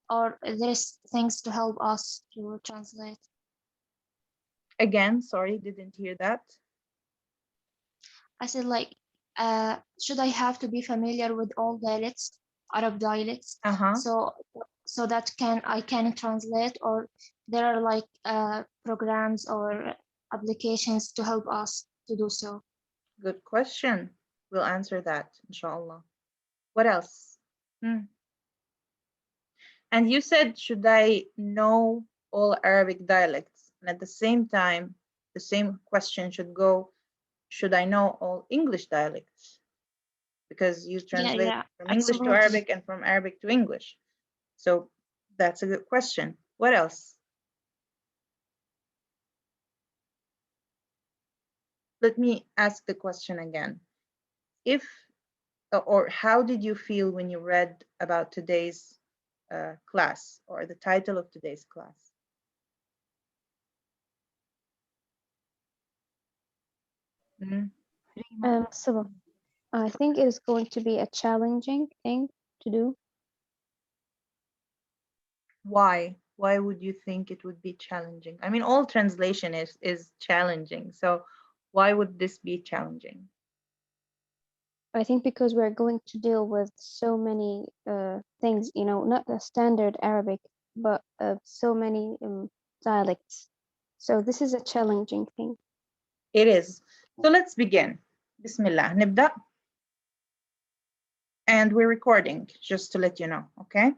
or there's things to help us to translate? Again, sorry, didn't hear that. I said like, should I have to be familiar with all dialects, Arab dialects, so that I can translate, or there are like programs or applications to help us to do so? Good question. We'll answer that, inshallah. What else? And you said, should I know all Arabic dialects? And at the same time, the same question should go, should I know all English dialects? Because you translate from English to Arabic and from Arabic to English. So that's a good question. What else? Let me ask the question again. If, or how did you feel when you read about today's class, or the title of today's class? So I think it is going to be a challenging thing to do. Why? Why would you think it would be challenging? I mean, all translation is challenging. So why would this be challenging? I think because we're going to deal with so many things, you know, not the standard Arabic, but so many dialects. So this is a challenging thing. It is. So let's begin. Bismillah. نبدأ. And we're recording, just to let you know, okay?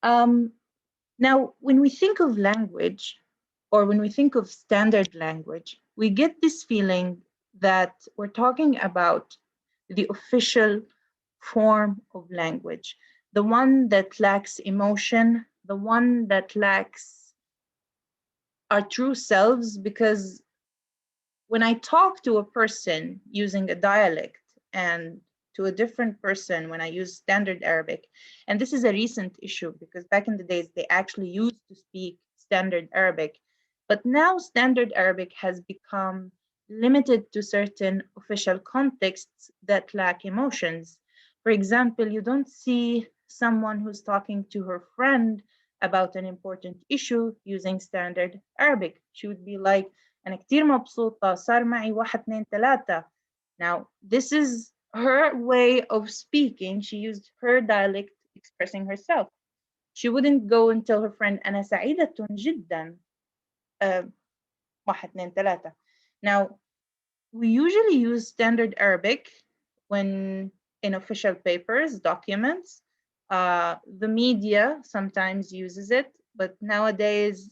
Now, when we think of language, or when we think of standard language, we get this feeling that we're talking about the official form of language, the one that lacks emotion, the one that lacks our true selves. Because when I talk to a person using a dialect and to a different person when I use standard Arabic, and this is a recent issue because back in the days they actually used to speak standard Arabic, but now standard Arabic has become limited to certain official contexts that lack emotions. For example, you don't see someone who's talking to her friend about an important issue using standard Arabic. She would be like, أنا كتير مبسوطة صار معي 1 2 3. Now, this is her way of speaking. She used her dialect expressing herself. She wouldn't go and tell her friend أنا سعيدة جدا 1 2 3. Now, we usually use standard Arabic when in official papers, documents. The media sometimes uses it, but nowadays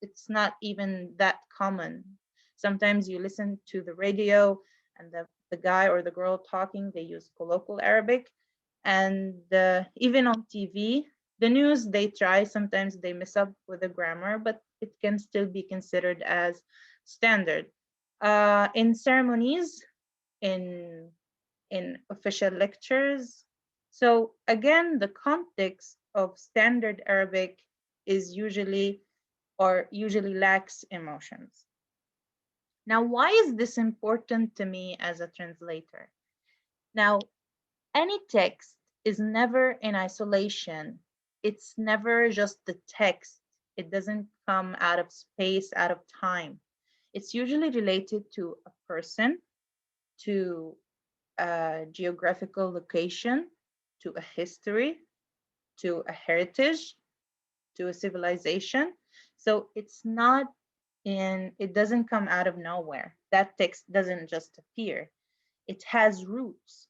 it's not even that common. Sometimes you listen to the radio and the guy or the girl talking, they use colloquial Arabic. And even on TV, the news, they try, sometimes they mess up with the grammar, but it can still be considered as standard. In ceremonies, in official lectures. So again, the context of standard Arabic is usually lacks emotions. Now, why is this important to me as a translator? Now, any text is never in isolation. It's never just the text. It doesn't come out of space, out of time. It's usually related to a person, to a geographical location, to a history, to a heritage, to a civilization. So it doesn't come out of nowhere. That text doesn't just appear. It has roots.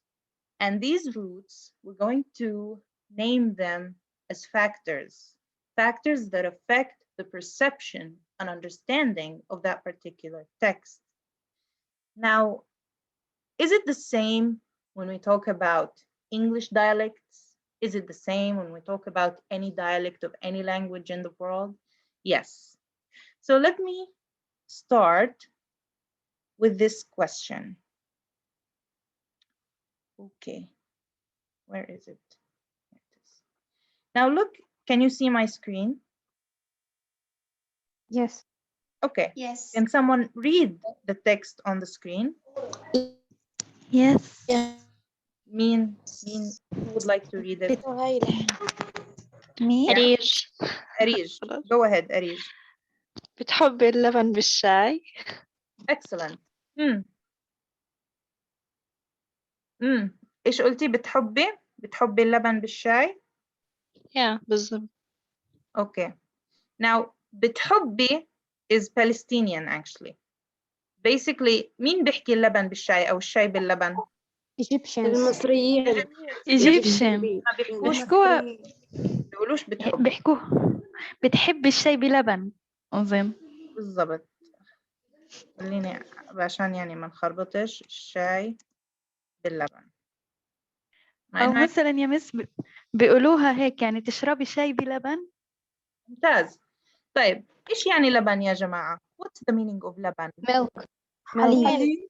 And these roots, we're going to name them as factors that affect the perception and understanding of that particular text. Now, is it the same when we talk about English dialects? Is it the same when we talk about any dialect of any language in the world? Yes. So let me start with this question. Okay, where is it? Here it is. Now look, can you see my screen? Yes. Okay. Yes. Can someone read the text on the screen? Yes. Mean, who would like to read it? مين؟ أريج. أريج. Go ahead أريج. بتحبي اللبن بالشاي؟ Excellent. إيش قلتي بتحبي اللبن بالشاي؟ بالضبط. Okay. Now بتحبي is Palestinian actually. Basically مين بيحكي اللبن بالشاي أو الشاي باللبن؟ Egyptians. المصريين. Egyptian. ما بيحكوش بيقولوش بيحكوا بتحبي الشاي بلبن أظن. بالضبط. خليني عشان يعني ما نخربطش الشاي باللبن. أو مثلا يا مس بيقولوها هيك يعني تشربي شاي بلبن. ممتاز. طيب إيش يعني لبن يا جماعة؟ What's the meaning of لبن؟ Milk. حليب.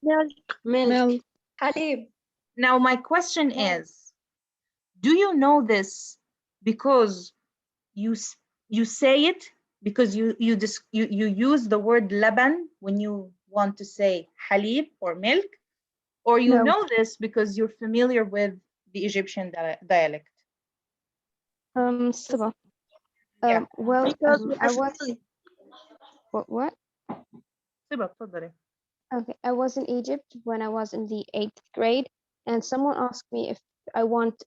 Milk. حليب. Now my question is, do you know this because you say it because you use the word لبن when you want to say حليب or milk, or you know this because you're familiar with the Egyptian dialect? Sabah. Yeah. Well, Because I was. What? Sabah, تفضلي. Okay, I was in Egypt when I was in the 8th grade, and someone asked me if I want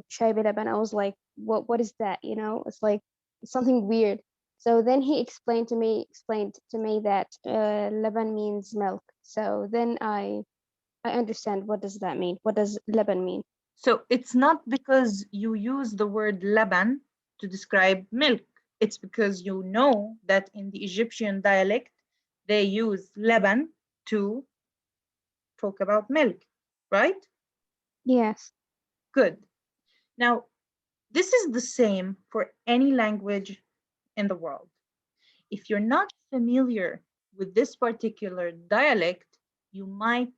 شاي بلبن. I was like, what is that? You know, it's like something weird. So then he explained to me that لبن means milk. So then I understand what does that mean? What does لبن mean? So it's not because you use the word لبن to describe milk. It's because you know that in the Egyptian dialect, they use لبن to talk about milk, right? Yes. Good. Now, this is the same for any language in the world. If you're not familiar with this particular dialect, you might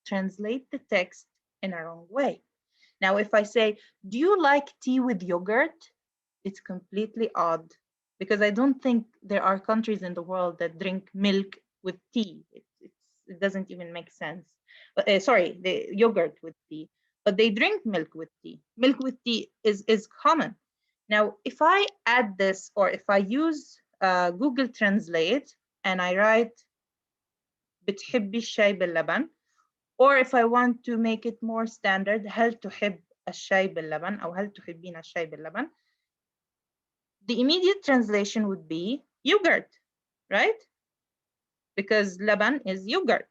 translate the text in a wrong way. Now, if I say, do you like tea with yogurt? It's completely odd because I don't think there are countries in the world that drink milk with tea. It doesn't even make sense. Sorry, the yogurt with tea, but they drink milk with tea. Milk with tea is common. Now, if I add this or if I use Google Translate and I write بتحبي الشاي باللبن, or if I want to make it more standard, هل تحب الشاي باللبن أو هل تحبين الشاي باللبن, the immediate translation would be yogurt, right? Because لبن is yogurt.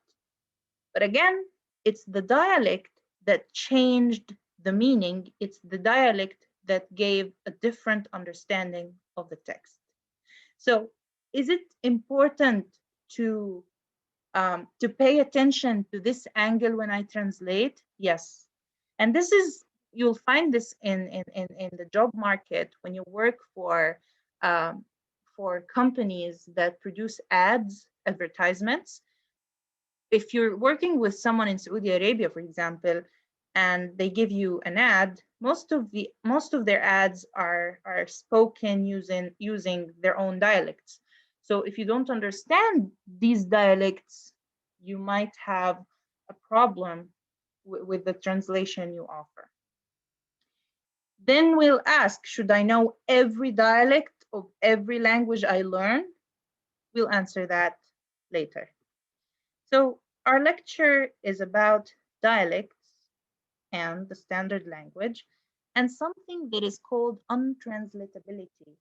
But again, it's the dialect that changed the meaning. It's the dialect that gave a different understanding of the text. So is it important to pay attention to this angle when I translate? Yes. And this is, you'll find this in the job market when you work for companies that produce ads, advertisements. If you're working with someone in Saudi Arabia, for example, and they give you an ad, most of their ads are spoken using their own dialects. So if you don't understand these dialects, you might have a problem with the translation you offer. Then we'll ask, should I know every dialect of every language I learn? We'll answer that later. So our lecture is about dialects and the standard language and something that is called untranslatability.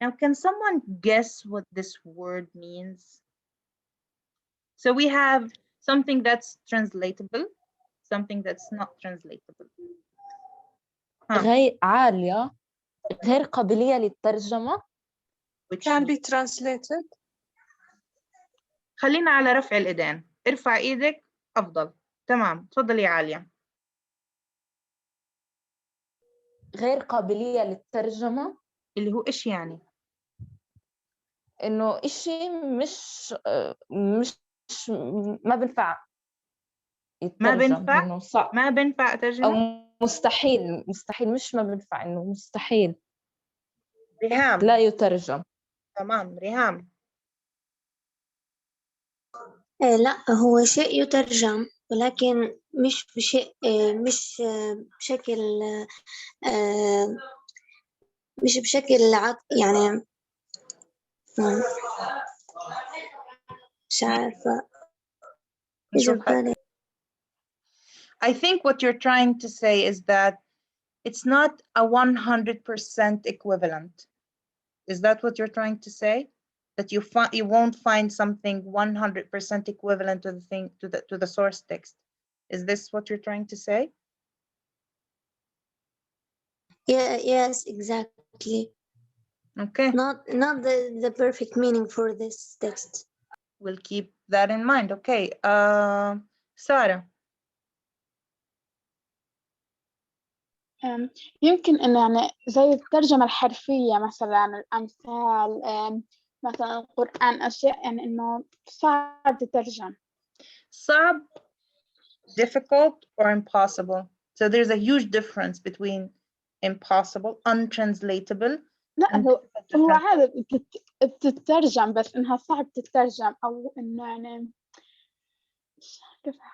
Now, can someone guess what this word means? So we have something that's translatable, something that's not translatable. غير عالية غير قابلية للترجمة. Which can be translated. خلينا على رفع الإيدين. ارفع إيدك أفضل. تمام. تفضلي يا عالية. غير قابلية للترجمة. اللي هو إيش يعني؟ إنه إشي مش ما بنفع يترجم. ما بنفع؟ إنه صعب. ما بنفع ترجمة؟ أو مستحيل مش ما بنفع، إنه مستحيل. ريهام. لا يترجم. تمام. ريهام. لا، هو شيء يترجم ولكن مش بشيء مش بشكل مش بشكل يعني مش عارفة إذا ببالي. I think what you're trying to say is that it's not a 100% equivalent. Is that what you're trying to say? That you won't find something 100% equivalent to the thing to the source text. Is this what you're trying to say? Yeah, yes, exactly. Okay. Not the perfect meaning for this text. We'll keep that in mind. Okay. Sarah. يمكن إنه يعني زي الترجمة الحرفية مثلا الأمثال مثلا القرآن أشياء يعني إنه صعب تترجم. صعب, difficult, or impossible. So there's a huge difference between impossible, untranslatable. لا هو عادي بتترجم بس إنها صعب تترجم أو إنه يعني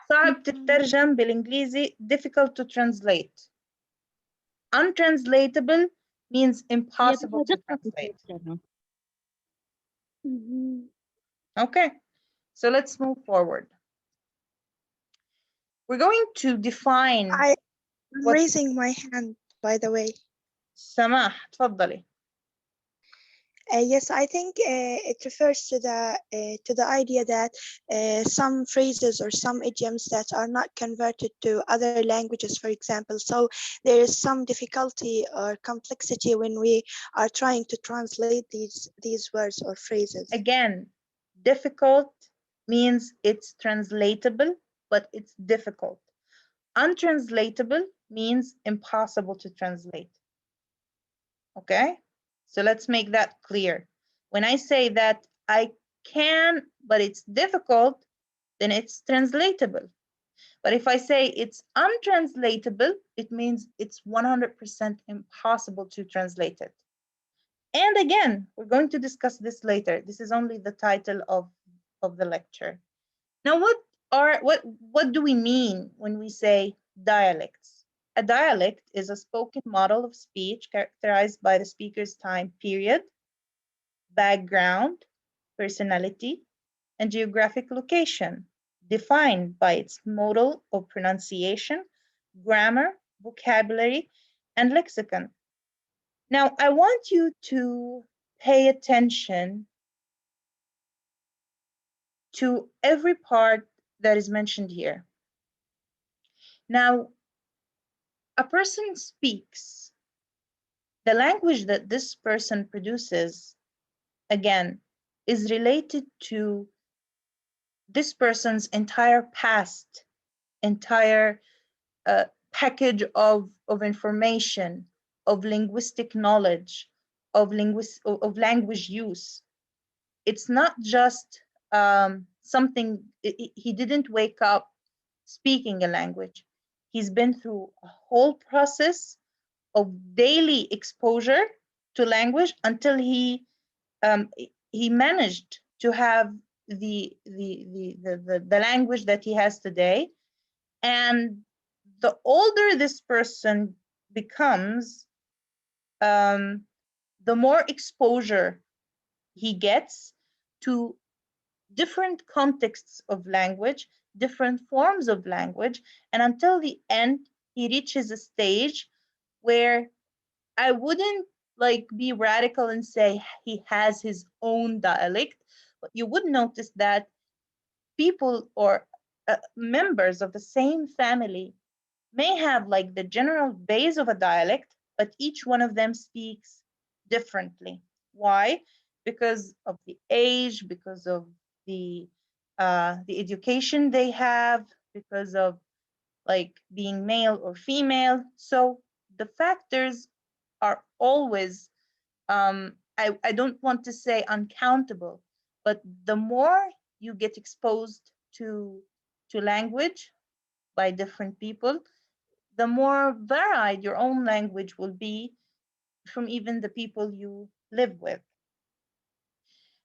صعب تترجم بالإنجليزي difficult to translate. Untranslatable means impossible to translate. Okay, so let's move forward. We're going to define. I'm raising my hand, by the way. سماح, تفضلي. Yes, I think it refers to the idea that some phrases or some idioms that are not converted to other languages, for example. So there is some difficulty or complexity when we are trying to translate these words or phrases. Again, difficult means it's translatable, but it's difficult. Untranslatable means impossible to translate. Okay? So let's make that clear. When I say that I can, but it's difficult, then it's translatable. But if I say it's untranslatable, it means it's 100% impossible to translate it. And again, we're going to discuss this later. This is only the title of the lecture. Now, what do we mean when we say dialects? A dialect is a spoken model of speech characterized by the speaker's time period, background, personality, and geographic location, defined by its model of pronunciation, grammar, vocabulary, and lexicon. Now, I want you to pay attention to every part that is mentioned here. Now, a person speaks. The language that this person produces, again, is related to this person's entire past, entire package of information, of linguistic knowledge, of language use. It's not just something, he didn't wake up speaking a language. He's been through a whole process of daily exposure to language until he managed to have the language that he has today. And the older this person becomes, the more exposure he gets to different contexts of language, different forms of language, and until the end, he reaches a stage where I wouldn't be radical and say he has his own dialect, but you would notice that people or members of the same family may have the general base of a dialect, but each one of them speaks differently. Why? Because of the age, because of the education they have, because of being male or female. So the factors are always, I don't want to say uncountable, but the more you get exposed to language by different people, the more varied your own language will be from even the people you live with.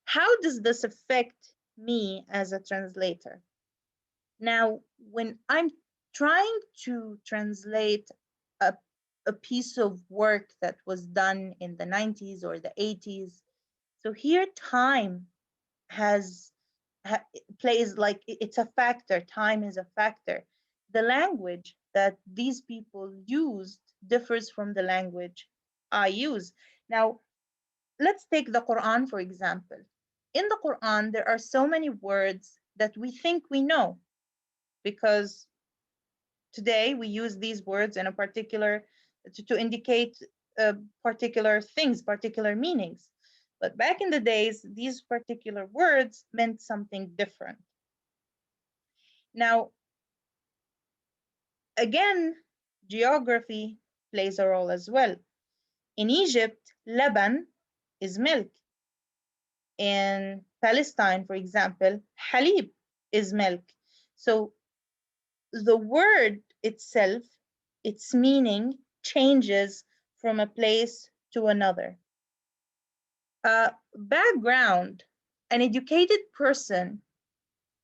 How does this affect me as a translator? Now, when I'm trying to translate a a piece of work that was done in the 90s or the 80s. So here time plays, like, it's a factor. Time is a factor. The language that these people used differs from the language I use. Now, let's take the Quran, for example. In the Quran, there are so many words that we think we know because today we use these words in a particular, to indicate particular things, particular meanings. But back in the days, these particular words meant something different. Now, again, geography plays a role as well. In Egypt, Laban is milk. In Palestine, for example, Halib is milk. So the word itself, its meaning changes from a place to another. Background, an educated person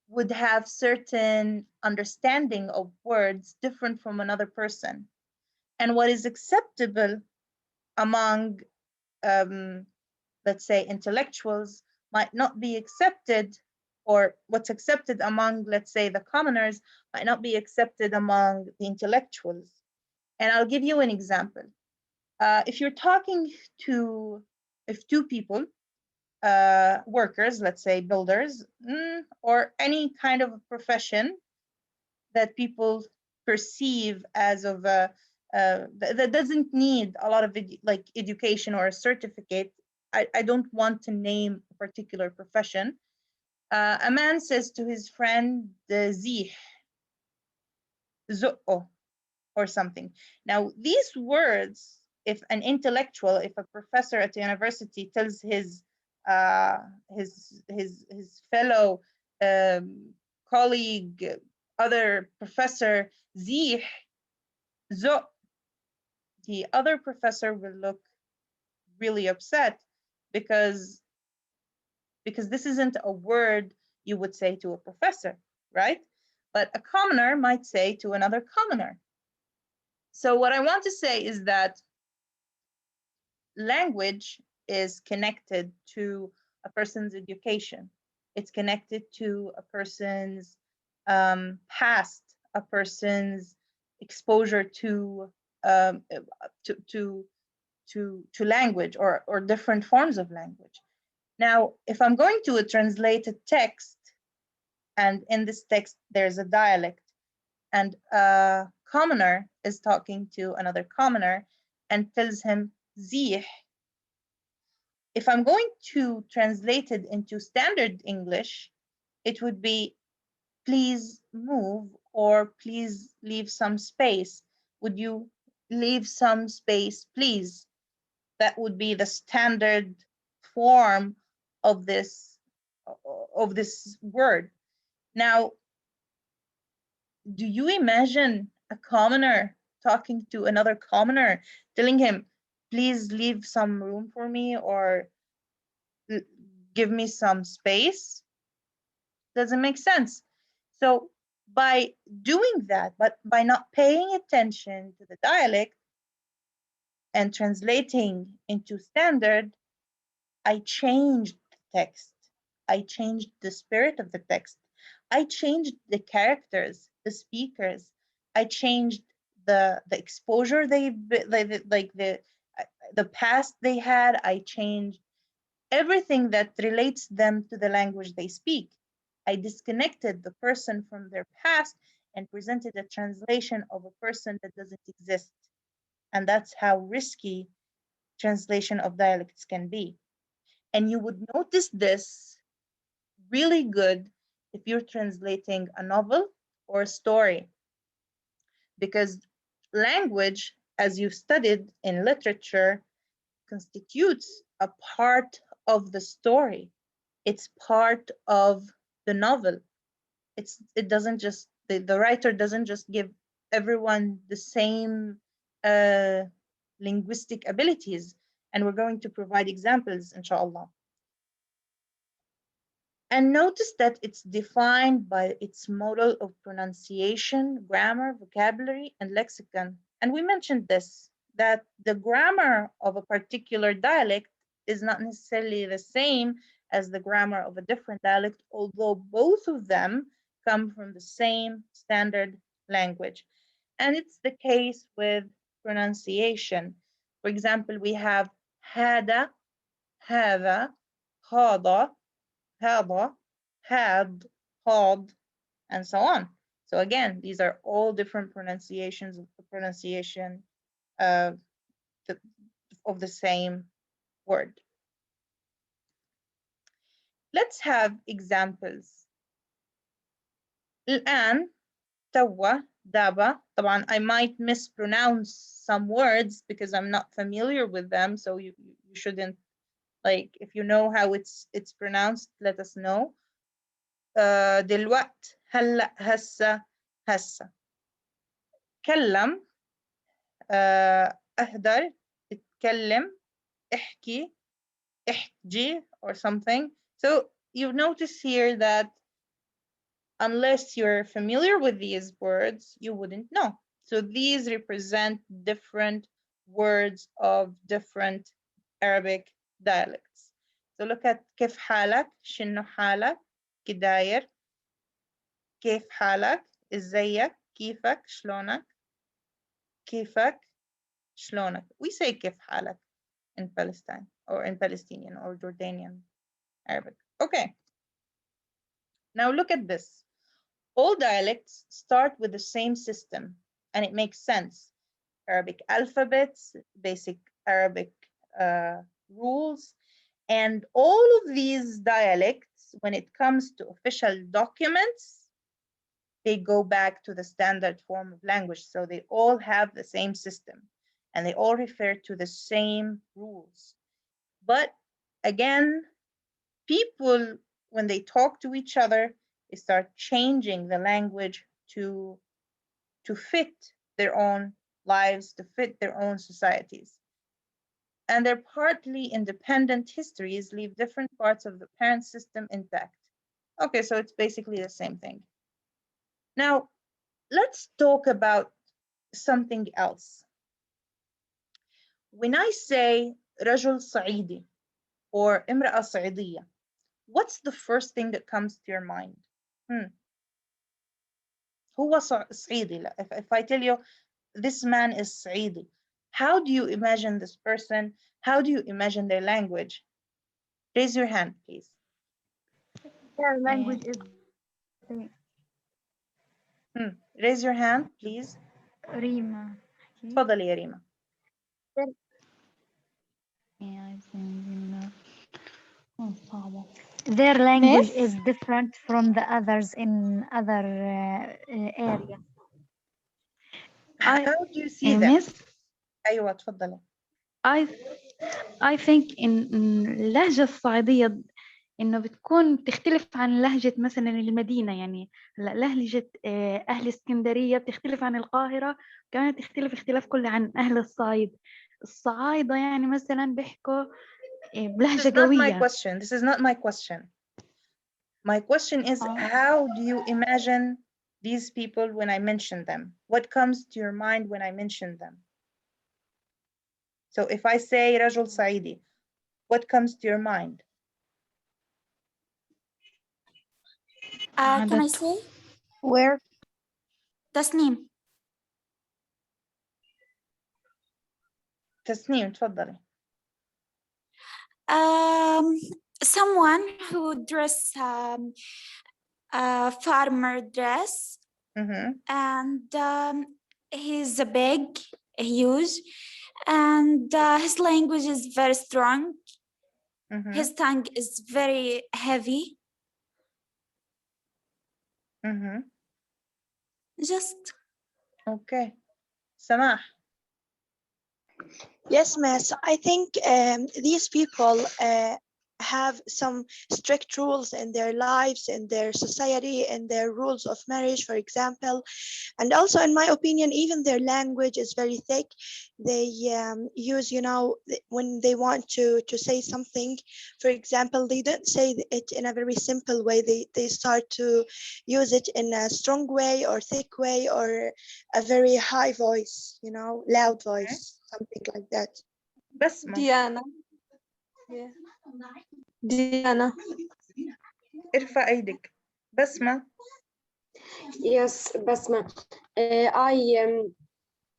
would have certain understanding of words different from another person. And what is acceptable among, let's say, intellectuals might not be accepted, or what's accepted among, let's say, the commoners might not be accepted among the intellectuals. And I'll give you an example. If you're talking to, if two people, workers, let's say builders, or any kind of profession that people perceive as of a, that doesn't need a lot of like education or a certificate. I don't want to name a particular profession. A man says to his friend, zih, zu'o, or something. Now, these words, if an intellectual, if a professor at the university tells his fellow colleague, other professor, zih, zo, the other professor will look really upset because this isn't a word you would say to a professor, right? But a commoner might say to another commoner. So what I want to say is that language is connected to a person's education. It's connected to a person's past, a person's exposure to language or different forms of language. Now, if I'm going to translate a text, and in this text there's a dialect, and a commoner is talking to another commoner and tells him zih. If I'm going to translate it into standard English, it would be please move, or please leave some space. Would you leave some space, please? That would be the standard form of this word. Now, do you imagine a commoner talking to another commoner, telling him, please leave some room for me, or give me some space? Doesn't make sense. So by doing that, but by not paying attention to the dialect and translating into standard, I changed the text. I changed the spirit of the text. I changed the characters, the speakers. I changed the exposure like the past they had. I changed everything that relates them to the language they speak. I disconnected the person from their past and presented a translation of a person that doesn't exist. And that's how risky translation of dialects can be. And you would notice this really good if you're translating a novel or a story, because language, as you've studied in literature, constitutes a part of the story. It's part of the novel. It doesn't just, the writer doesn't just give everyone the same linguistic abilities, and we're going to provide examples, inshallah. And notice that it's defined by its model of pronunciation, grammar, vocabulary, and lexicon. And we mentioned this that the grammar of a particular dialect is not necessarily the same as the grammar of a different dialect, although both of them come from the same standard language. And it's the case with pronunciation. For example, we have هذا, هذا, هذا, هذا, had, had, and so on. So again, these are all different pronunciations of the pronunciation of the same word. Let's have examples. الآن, توا, daba. طبعا I might mispronounce some words because I'm not familiar with them, so you shouldn't, like, if you know how it's pronounced, let us know. دلوقت, هلا, هسه, هسه. كلم, أهدر, اتكلم, احكي, احجي, or something. So you notice here that unless you're familiar with these words, you wouldn't know. So these represent different words of different Arabic dialects. So look at كيف حالك, شنو حالك, كداير, كيف حالك, ازيك, كيفك, شلونك, كيفك, شلونك. We say كيف حالك in Palestine, or in Palestinian or Jordanian Arabic. Okay. Now look at this. All dialects start with the same system, and it makes sense. Arabic alphabets, basic Arabic rules, and all of these dialects, when it comes to official documents, they go back to the standard form of language. So they all have the same system, and they all refer to the same rules. But again, people, when they talk to each other, they start changing the language to fit their own lives, to fit their own societies. And their partly independent histories leave different parts of the parent system intact. Okay, so it's basically the same thing. Now, let's talk about something else. When I say رجل صعيدي or امرأة صعيدية, what's the first thing that comes to your mind? هو صعيدي. If I tell you this man is صعيدي, how do you imagine this person? How do you imagine their language? Raise your hand, please. Their language is Raise your hand, please. ريما. تفضلي يا ريما. Their language is different from the others in other areas. How do you see that? أيوة تفضلي. I think in اللهجة الصعيدية إنه بتكون تختلف عن لهجة مثلا المدينة. يعني هلا لهجة أهل اسكندرية بتختلف عن القاهرة، كمان تختلف اختلاف كلي عن أهل الصعيد. الصعايدة يعني مثلا بيحكوا بلهجة قوية. This is not my question. My question is, how do you imagine these people when I mention them? What comes to your mind when I mention them? So if I say رجل صعيدي, what comes to your mind? Can I say? Where? تسنيم. تسنيم تفضلي. Someone who dress a farmer dress, and he's a big, huge, and his language is very strong. His tongue is very heavy. Just. Okay. Samah. Yes, Miss. I think these people have some strict rules in their lives, in their society, in their rules of marriage, for example. And also, in my opinion, even their language is very thick. They use, when they want to say something, for example, they don't say it in a very simple way. They start to use it in a strong way or thick way or a very high voice, loud voice. something like that. بسمة. Diana. Yeah. Diana. ارفع ايدك. بسمة. Yes, Basma. I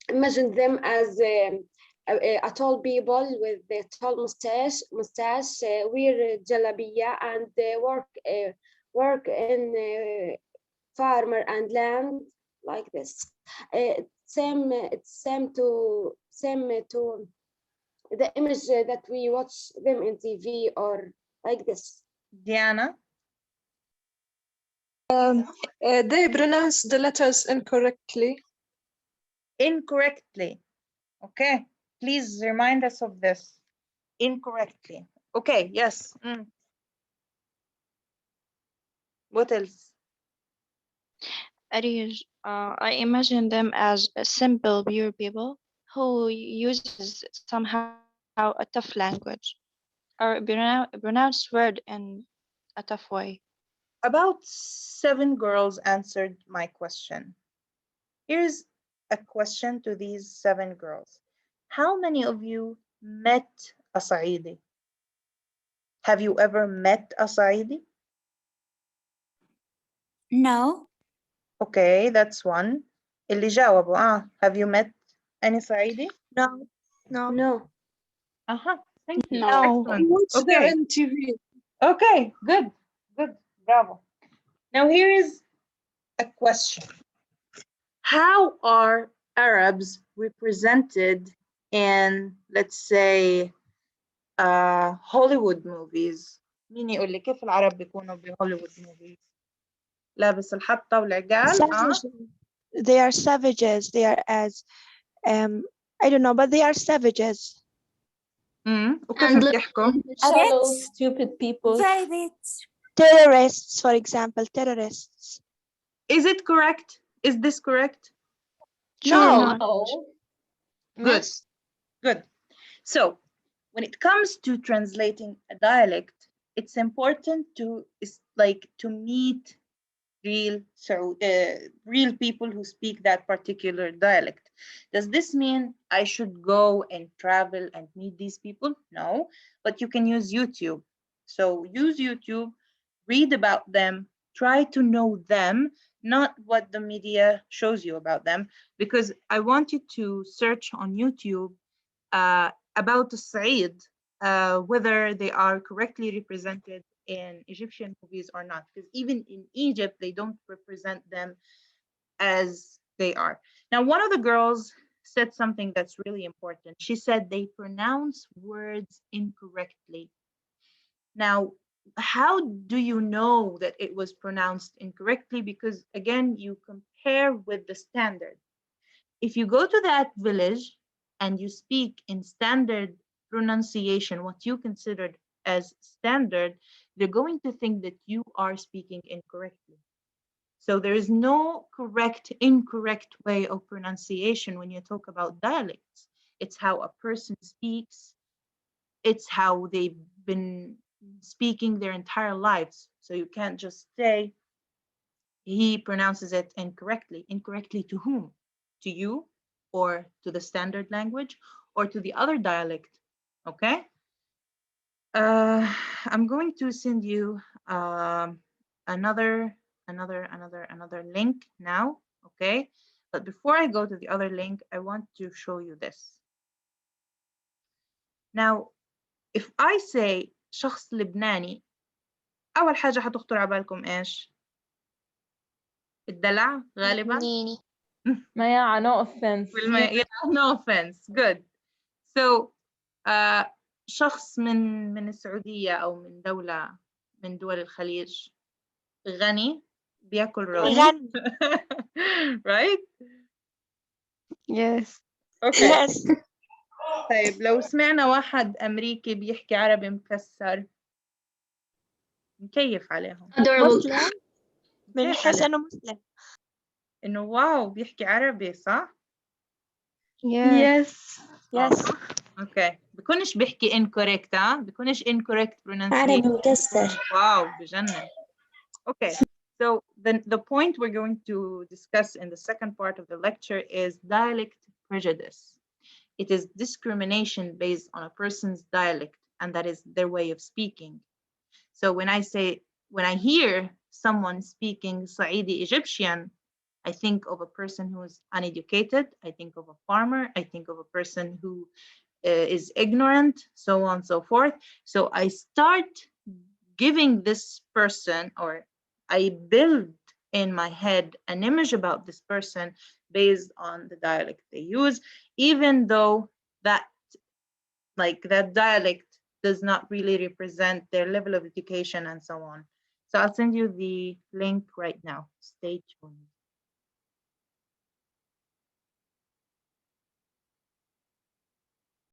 imagine them as a tall people with a tall mustache, wear jalabiya and work in farmer and land like this. Same to the image that we watch them in TV or like this. Diana. They pronounce the letters incorrectly. Incorrectly. Okay, please remind us of this. Incorrectly. Okay, yes. What else? Arij, I imagine them as a simple, pure people who uses somehow a tough language or pronounce word in a tough way. About 7 girls answered my question. Here's a question to these 7 girls. How many of you met a Saidi? Have you ever met a Saidi? No. Okay, that's one. اللي جاوبوا have you met any Saidi? No. No. Thank you. No. Excellent. Watch Okay. them on TV. Okay, good. Bravo. Now here is a question. How are Arabs represented in, let's say, Hollywood movies? مين يقول لي كيف العرب بيكونوا بهوليوود movies؟ لابس الحطة والعقال. They are savages. They are as I don't know, but they are savages. وكيف بيحكوا؟ Shallow, stupid people. Very rich. Terrorists, for example, terrorists. Is it correct? Is this correct? No. Good. Good. So when it comes to translating a dialect, it's important to meet real people who speak that particular dialect. Does this mean I should go and travel and meet these people? No, but you can use YouTube. So use YouTube, read about them, try to know them, not what the media shows you about them, because I want you to search on YouTube about the Said, whether they are correctly represented in Egyptian movies or not, because even in Egypt, they don't represent them as they are. Now, one of the girls said something that's really important. She said they pronounce words incorrectly. Now, how do you know that it was pronounced incorrectly? Because again, you compare with the standard. If you go to that village and you speak in standard pronunciation, what you considered as standard, they're going to think that you are speaking incorrectly. So there is no incorrect way of pronunciation when you talk about dialects. It's how a person speaks. It's how they've been speaking their entire lives. So you can't just say he pronounces it incorrectly. Incorrectly to whom? To you, or to the standard language, or to the other dialect? Okay. I'm going to send you another link now. Okay. But before I go to the other link, I want to show you this. Now, if I say شخص لبناني, أول حاجة هتخطر على بالكم إيش؟ الدلع غالبا. Maya, no offense. No offense. Good. So شخص من السعودية أو من دولة من دول الخليج غني بياكل رز. Right? Yes. Okay. Yes. طيب لو سمعنا واحد أمريكي بيحكي عربي مكسر نكيف عليهم. مسلم من حيث إنه مسلم. إنه واو بيحكي عربي صح؟ Yes. Yes. Okay. بكونش بيحكي incorrect بكونش incorrect pronunciation. عربي مكسر. واو بجنن. Okay. So the point we're going to discuss in the second part of the lecture is dialect prejudice. It is discrimination based on a person's dialect, and that is their way of speaking. So when I hear someone speaking Saidi Egyptian, I think of a person who is uneducated. I think of a farmer. I think of a person who is ignorant, so on and so forth. So I start giving this person, or I build in my head an image about this person based on the dialect they use, even though that dialect does not really represent their level of education and so on. So I'll send you the link right now. Stay tuned.